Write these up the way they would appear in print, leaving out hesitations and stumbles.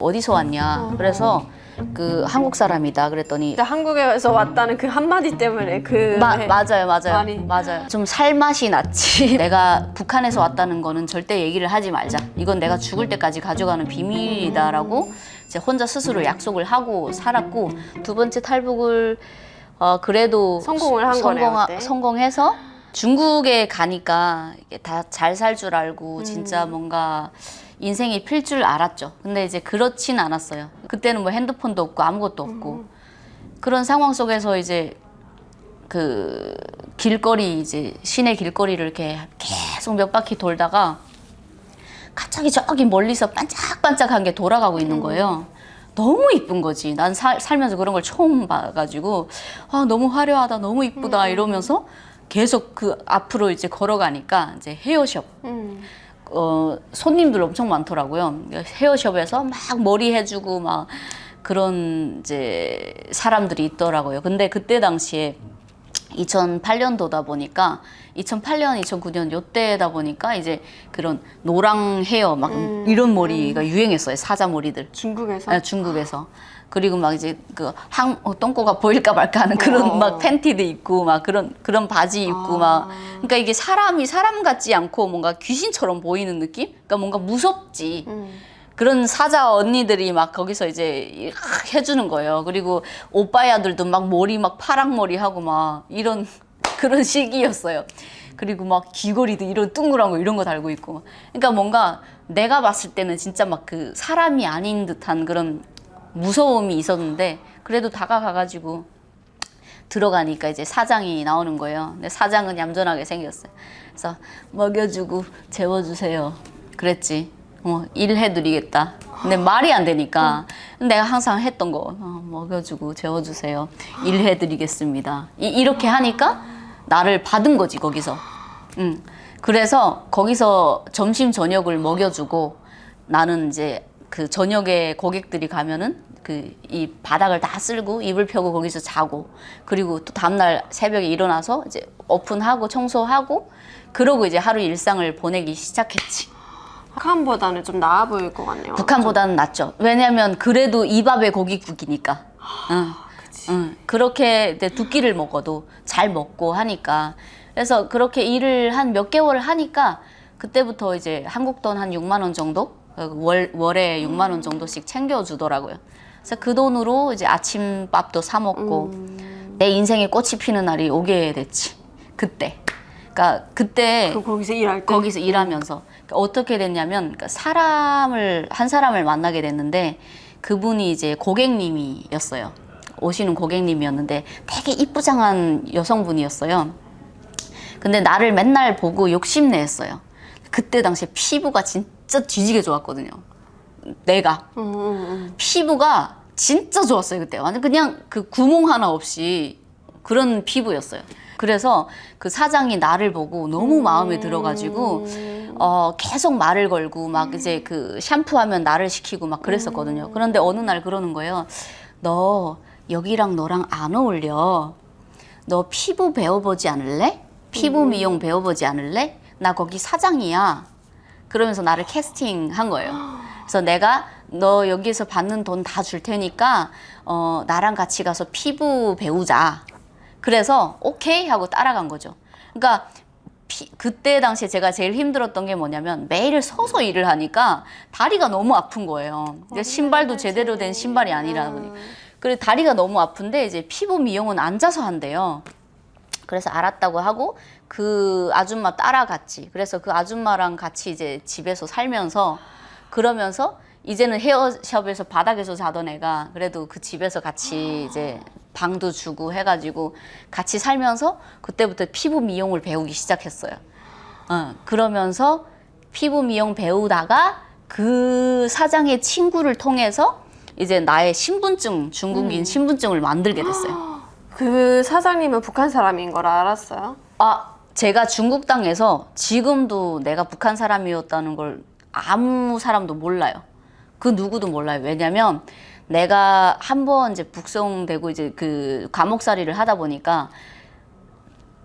어디서 왔냐? 그래서 그 한국 사람이다 그랬더니 진짜 한국에서 왔다는 그 한마디 때문에 맞아요 많이. 맞아요 좀 살맛이 났지. 내가 북한에서 왔다는 거는 절대 얘기를 하지 말자, 이건 내가 죽을 때까지 가져가는 비밀이다 라고 이제 혼자 스스로 약속을 하고 살았고, 두 번째 탈북을 그래도 성공을 한 거네요, 그때. 성공해서 중국에 가니까 다 잘 살 줄 알고 진짜 뭔가 인생이 필 줄 알았죠. 근데 이제 그렇진 않았어요. 그때는 뭐 핸드폰도 없고 아무것도 없고 그런 상황 속에서 이제 그 길거리, 이제 시내 길거리를 이렇게 계속 몇 바퀴 돌다가 갑자기 저기 멀리서 반짝반짝한 게 돌아가고 있는 거예요. 너무 이쁜 거지. 난 살면서 그런 걸 처음 봐가지고 아, 너무 화려하다, 너무 이쁘다 이러면서 계속 그 앞으로 이제 걸어가니까 이제 헤어숍 손님들 엄청 많더라고요. 헤어숍에서 막 머리 해주고 막 그런 이제 사람들이 있더라고요. 근데 그때 당시에 2008년도다 보니까 2008년, 2009년 요때다 보니까 이제 그런 노랑 헤어 막 이런 머리가 유행했어요. 사자 머리들. 중국에서? 네, 중국에서. 그리고 막 이제 그 똥꼬가 보일까 말까 하는 그런 막 팬티도 입고 막 그런 바지 입고 막, 그러니까 이게 사람이 사람 같지 않고 뭔가 귀신처럼 보이는 느낌? 그러니까 뭔가 무섭지. 그런 사자 언니들이 막 거기서 이제 해주는 거예요. 그리고 오빠야들도 막 머리 막 파랑 머리 하고 막 이런 그런 시기였어요. 그리고 막 귀걸이도 이런 둥그런 거 이런 거 달고 있고. 그러니까 뭔가 내가 봤을 때는 진짜 막 그 사람이 아닌 듯한 그런 무서움이 있었는데, 그래도 다가가가지고 들어가니까 이제 사장이 나오는 거예요. 근데 사장은 얌전하게 생겼어요. 그래서 먹여주고 재워주세요 그랬지. 일해드리겠다. 근데 말이 안 되니까 내가 항상 했던 거, 먹여주고 재워주세요, 일해드리겠습니다, 이렇게 하니까 나를 받은 거지 거기서. 그래서 거기서 점심 저녁을 먹여주고, 나는 이제 그 저녁에 고객들이 가면은 그 이 바닥을 다 쓸고 이불 펴고 거기서 자고, 그리고 또 다음날 새벽에 일어나서 이제 오픈하고 청소하고 그러고 이제 하루 일상을 보내기 시작했지. 북한보다는 좀 나아 보일 것 같네요. 북한보다는 낫죠. 왜냐면 그래도 이 밥에 고깃국이니까. 그렇게 이제 두 끼를 먹어도 잘 먹고 하니까. 그래서 그렇게 일을 한 몇 개월을 하니까 그때부터 이제 한국 돈 한 6만 원 정도? 월에 6만 원 정도씩 챙겨주더라고요. 그래서 그 돈으로 이제 아침밥도 사 먹고 내 인생에 꽃이 피는 날이 오게 됐지. 그때. 그러니까 그때 거기서 일할 때? 거기서 일하면서 어떻게 됐냐면, 한 사람을 만나게 됐는데 그분이 이제 고객님이었어요. 오시는 고객님이었는데 되게 이쁘장한 여성분이었어요. 근데 나를 맨날 보고 욕심냈어요. 그때 당시에 피부가 진짜 뒤지게 좋았거든요. 내가 피부가 진짜 좋았어요. 그때 완전 그냥 그 구멍 하나 없이 그런 피부였어요. 그래서 그 사장이 나를 보고 너무 마음에 들어가지고 계속 말을 걸고 막 이제 그 샴푸하면 나를 시키고 막 그랬었거든요. 그런데 어느 날 그러는 거예요. 너 여기랑 너랑 안 어울려. 너 피부 배워보지 않을래? 피부 미용 배워보지 않을래? 나 거기 사장이야. 그러면서 나를 캐스팅한 거예요. 그래서 내가 너 여기서 받는 돈 다 줄 테니까 나랑 같이 가서 피부 배우자. 그래서 오케이 하고 따라간 거죠. 그러니까 그때 당시에 제가 제일 힘들었던 게 뭐냐면, 매일 서서 일을 하니까 다리가 너무 아픈 거예요. 신발도 제대로 된 신발이 아니라 보니. 그래서 다리가 너무 아픈데 이제 피부 미용은 앉아서 한대요. 그래서 알았다고 하고 그 아줌마 따라갔지. 그래서 그 아줌마랑 같이 이제 집에서 살면서, 그러면서 이제는 헤어숍에서 바닥에서 자던 애가 그래도 그 집에서 같이 이제 방도 주고 해가지고 같이 살면서 그때부터 피부 미용을 배우기 시작했어요. 그러면서 피부 미용 배우다가 그 사장의 친구를 통해서 이제 나의 신분증, 중국인 신분증을 만들게 됐어요. 그 사장님은 북한 사람인 걸 알았어요? 제가 중국 땅에서 지금도 내가 북한 사람이었다는 걸 아무 사람도 몰라요. 그 누구도 몰라요. 왜냐면 내가 한번 이제 북송되고 이제 그 감옥살이를 하다 보니까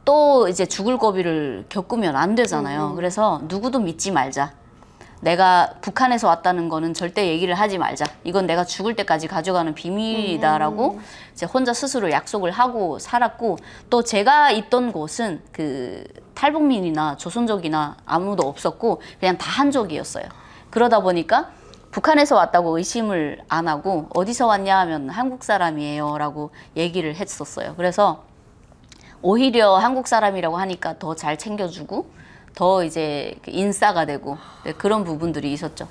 또 이제 죽을 고비를 겪으면 안 되잖아요. 그래서 누구도 믿지 말자. 내가 북한에서 왔다는 거는 절대 얘기를 하지 말자. 이건 내가 죽을 때까지 가져가는 비밀이다라고 이제 혼자 스스로 약속을 하고 살았고, 또 제가 있던 곳은 그 탈북민이나 조선족이나 아무도 없었고 그냥 다 한족이었어요. 그러다 보니까 북한에서 왔다고 의심을 안 하고 어디서 왔냐 하면 한국 사람이에요 라고 얘기를 했었어요. 그래서 오히려 한국 사람이라고 하니까 더 잘 챙겨주고 더 이제 인싸가 되고 그런 부분들이 있었죠.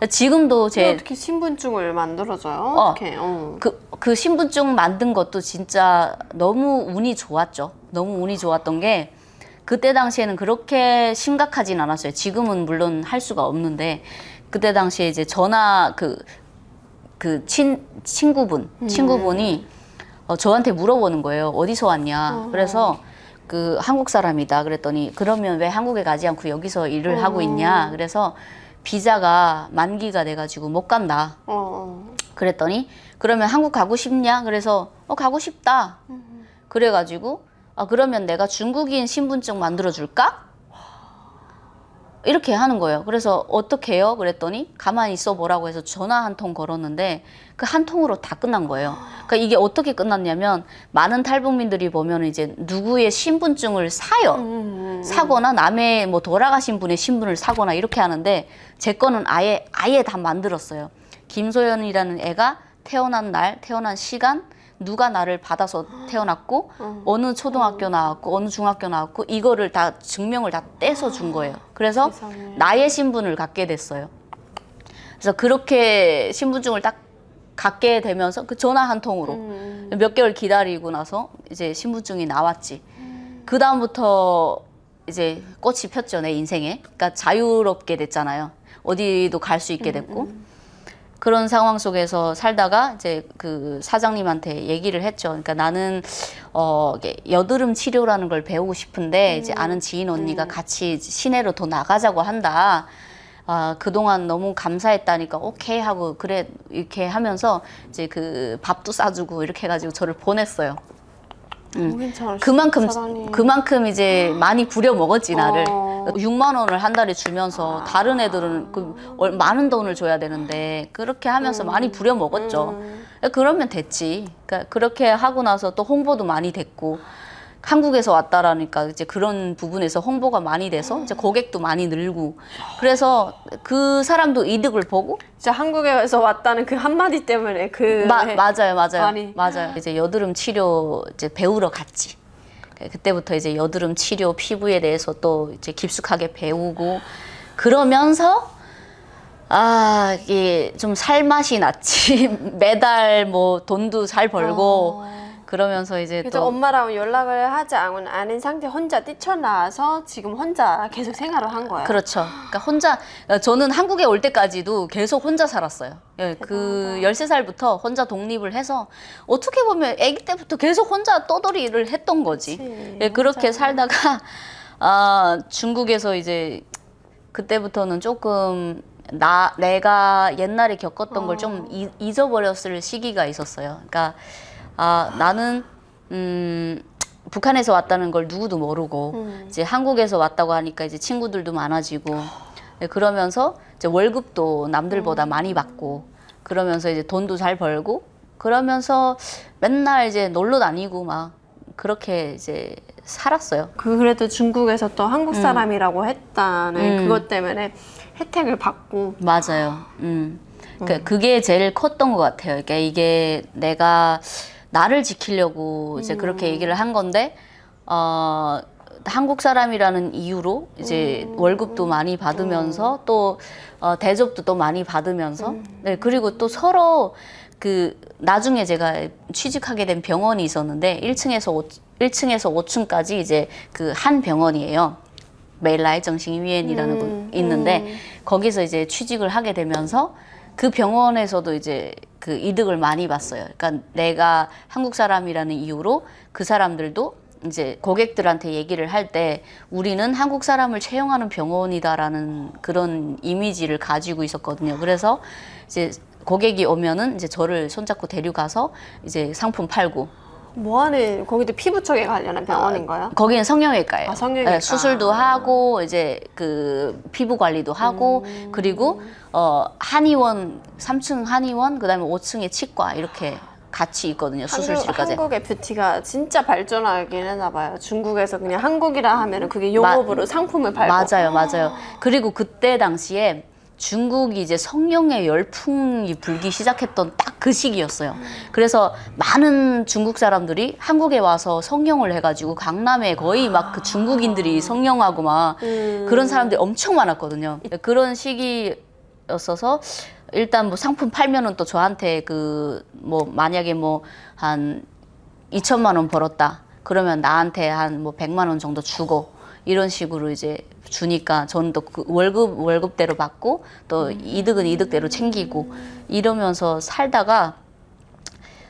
지금도 제 어떻게 신분증을 만들어줘요? 어떻게? 그 신분증 만든 것도 진짜 너무 운이 좋았죠. 너무 운이 좋았던 게 그때 당시에는 그렇게 심각하진 않았어요. 지금은 물론 할 수가 없는데 그때 당시에 이제 전화 친구분이 저한테 물어보는 거예요. 어디서 왔냐? 그래서 그 한국 사람이다. 그랬더니 그러면 왜 한국에 가지 않고 여기서 일을 하고 있냐? 그래서 비자가 만기가 돼가지고 못 간다. 그랬더니 그러면 한국 가고 싶냐? 그래서 가고 싶다. 그래가지고 그러면 내가 중국인 신분증 만들어 줄까? 이렇게 하는 거예요. 그래서 어떻게 해요? 그랬더니 가만히 있어 보라고 해서 전화 한 통 걸었는데 그 한 통으로 다 끝난 거예요. 그러니까 이게 어떻게 끝났냐면 많은 탈북민들이 보면 이제 누구의 신분증을 사요. 사거나 남의 뭐 돌아가신 분의 신분을 사거나 이렇게 하는데 제 거는 아예 다 만들었어요. 김소연이라는 애가 태어난 날, 태어난 시간, 누가 나를 받아서 태어났고 어느 초등학교 나왔고 어느 중학교 나왔고 이거를 다 증명을 다 떼서 준 거예요. 그래서 세상에. 나의 신분을 갖게 됐어요. 그래서 그렇게 신분증을 딱 갖게 되면서 그 전화 한 통으로 몇 개월 기다리고 나서 이제 신분증이 나왔지. 그 다음부터 이제 꽃이 폈죠, 내 인생에. 그러니까 자유롭게 됐잖아요. 어디도 갈 수 있게 됐고. 그런 상황 속에서 살다가 이제 그 사장님한테 얘기를 했죠. 그러니까 나는 이게 여드름 치료라는 걸 배우고 싶은데 이제 아는 지인 언니가 같이 시내로 더 나가자고 한다. 그동안 너무 감사했다니까 오케이 하고 그래 이렇게 하면서 이제 그 밥도 싸주고 이렇게 해가지고 저를 보냈어요. 그만큼 이제 많이 부려 먹었지 나를. 6만 원을 한 달에 주면서 다른 애들은 많은 돈을 줘야 되는데 그렇게 하면서 많이 부려 먹었죠. 그러면 됐지. 그러니까 그렇게 하고 나서 또 홍보도 많이 됐고 한국에서 왔다라니까 이제 그런 부분에서 홍보가 많이 돼서 이제 고객도 많이 늘고 그래서 그 사람도 이득을 보고 진짜 한국에서 왔다는 그 한마디 때문에 맞아요. 이제 여드름 치료 이제 배우러 갔지. 그때부터 이제 여드름 치료 피부에 대해서 또 이제 깊숙하게 배우고 그러면서 이게 좀 살맛이 났지. 매달 뭐 돈도 잘 벌고 그러면서 이제 그래서 또 엄마랑 연락을 하지 않은 상태 혼자 뛰쳐나와서 지금 혼자 계속 생활을 한 거예요. 그렇죠. 그러니까 혼자 저는 한국에 올 때까지도 계속 혼자 살았어요. 예, 그 13살부터 혼자 독립을 해서 어떻게 보면 아기 때부터 계속 혼자 떠돌이를 했던 거지. 그치, 예, 그렇게 맞아요. 살다가 중국에서 이제 그때부터는 조금 내가 옛날에 겪었던 걸 좀 잊어버렸을 시기가 있었어요. 그러니까 나는 북한에서 왔다는 걸 누구도 모르고 이제 한국에서 왔다고 하니까 이제 친구들도 많아지고 그러면서 이제 월급도 남들보다 많이 받고 그러면서 이제 돈도 잘 벌고 그러면서 맨날 이제 놀러 다니고 막 그렇게 이제 살았어요. 그래도 중국에서 또 한국 사람이라고 했다는 그것 때문에 혜택을 받고 맞아요. 그게 제일 컸던 것 같아요. 그러니까 이게 내가 나를 지키려고 이제 그렇게 얘기를 한 건데, 한국 사람이라는 이유로 이제 월급도 많이 받으면서 또 대접도 또 많이 받으면서, 네, 그리고 또 서로 나중에 제가 취직하게 된 병원이 있었는데 1층에서 5층까지 이제 그 한 병원이에요. 메일라이 정신위원이라는 곳 있는데 거기서 이제 취직을 하게 되면서 그 병원에서도 이제 그 이득을 많이 봤어요. 그러니까 내가 한국 사람이라는 이유로 그 사람들도 이제 고객들한테 얘기를 할 때 우리는 한국 사람을 채용하는 병원이다라는 그런 이미지를 가지고 있었거든요. 그래서 이제 고객이 오면은 이제 저를 손잡고 데려가서 이제 상품 팔고 뭐하는 거기도 피부 쪽에 관련한 병원인가요? 거기는 성형외과예요. 아, 성형외과. 네, 수술도 하고 이제 그 피부 관리도 하고 그리고 한의원 3층 한의원 그다음에 5층에 치과 이렇게 같이 있거든요. 수술실까지. 한국의 뷰티가 진짜 발전하긴 했나 봐요. 중국에서 그냥 한국이라 하면은 그게 용업으로 상품을 팔고. 맞아요. 그리고 그때 당시에 중국이 이제 성령의 열풍이 불기 시작했던 딱 그 시기였어요. 그래서 많은 중국 사람들이 한국에 와서 성령을 해가지고 강남에 거의 막 그 중국인들이 성령하고 막 그런 사람들이 엄청 많았거든요. 그런 시기였어서 일단 뭐 상품 팔면은 또 저한테 그 뭐 만약에 뭐 한 2천만 원 벌었다. 그러면 나한테 한 뭐 100만 원 정도 주고 이런 식으로 이제 주니까 저는 또 그 월급대로 받고 또 이득은 이득대로 챙기고 이러면서 살다가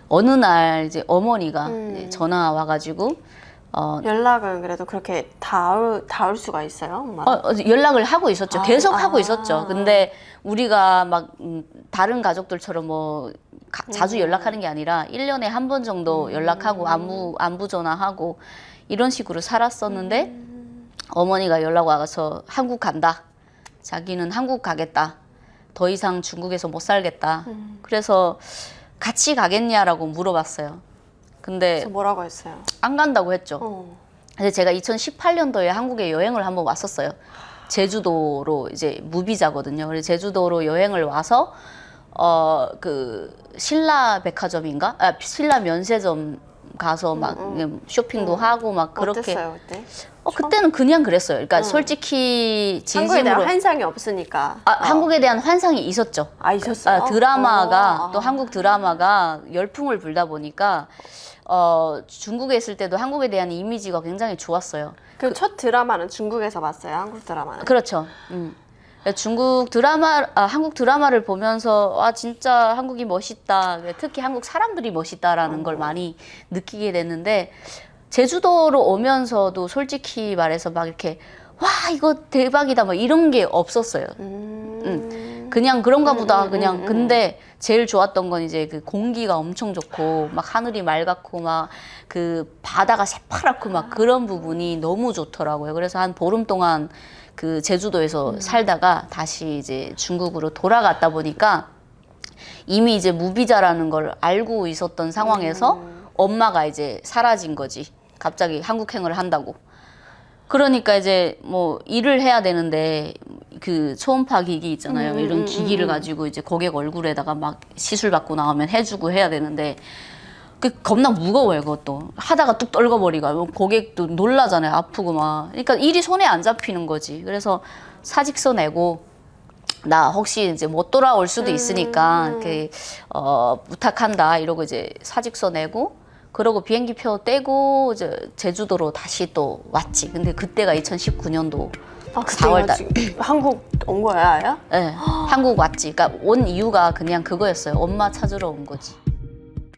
어느 날 이제 어머니가 이제 전화 와가지고 연락은 그래도 그렇게 닿을 수가 있어요? 엄마? 연락을 하고 있었죠. 계속 하고 아. 있었죠. 근데 우리가 막 다른 가족들처럼 뭐 자주 연락하는 게 아니라 1년에 한 번 정도 연락하고 안부 전화하고 이런 식으로 살았었는데 어머니가 연락 와서 한국 간다. 자기는 한국 가겠다. 더 이상 중국에서 못 살겠다. 그래서 같이 가겠냐라고 물어봤어요. 근데 그래서 뭐라고 했어요? 안 간다고 했죠. 근데 제가 2018년도에 한국에 여행을 한번 왔었어요. 제주도로 이제 무비자거든요. 그래서 제주도로 여행을 와서 그 신라 백화점인가? 신라 면세점 가서 막 쇼핑도 하고 막 그렇게. 어땠어요 그때? 그때는 그냥 그랬어요. 그러니까 솔직히 한국에 대한 진심으로 환상이 없으니까. 한국에 대한 환상이 있었죠. 있었어요? 드라마가 또 한국 드라마가 열풍을 불다 보니까 중국에 있을 때도 한국에 대한 이미지가 굉장히 좋았어요. 그럼 첫 드라마는 중국에서 봤어요? 한국 드라마는? 그렇죠. 한국 드라마를 보면서 진짜 한국이 멋있다. 특히 한국 사람들이 멋있다라는 걸 많이 느끼게 됐는데 제주도로 오면서도 솔직히 말해서 막 이렇게 와 이거 대박이다 뭐 이런 게 없었어요. 그냥 그런가 보다 그냥 근데 제일 좋았던 건 이제 그 공기가 엄청 좋고 막 하늘이 맑았고 막 그 바다가 새파랗고 막 그런 부분이 너무 좋더라고요. 그래서 한 보름 동안 그 제주도에서 살다가 다시 이제 중국으로 돌아갔다 보니까 이미 이제 무비자라는 걸 알고 있었던 상황에서 엄마가 이제 사라진 거지. 갑자기 한국행을 한다고. 그러니까 이제 뭐 일을 해야 되는데 그 초음파 기기 있잖아요. 이런 기기를 가지고 이제 고객 얼굴에다가 막 시술 받고 나오면 해주고 해야 되는데 그 겁나 무거워요. 그것도 하다가 뚝 떨궈버리고 고객도 놀라잖아요. 아프고 막. 그러니까 일이 손에 안 잡히는 거지. 그래서 사직서 내고 나 혹시 이제 못 돌아올 수도 있으니까 이렇게 부탁한다 이러고 이제 사직서 내고 그러고 비행기표 떼고 이제 제주도로 다시 또 왔지. 근데 그때가 2019년도 4월달. 한국 온 거야, 아야? 네, 한국 왔지. 그러니까 온 이유가 그냥 그거였어요. 엄마 찾으러 온 거지.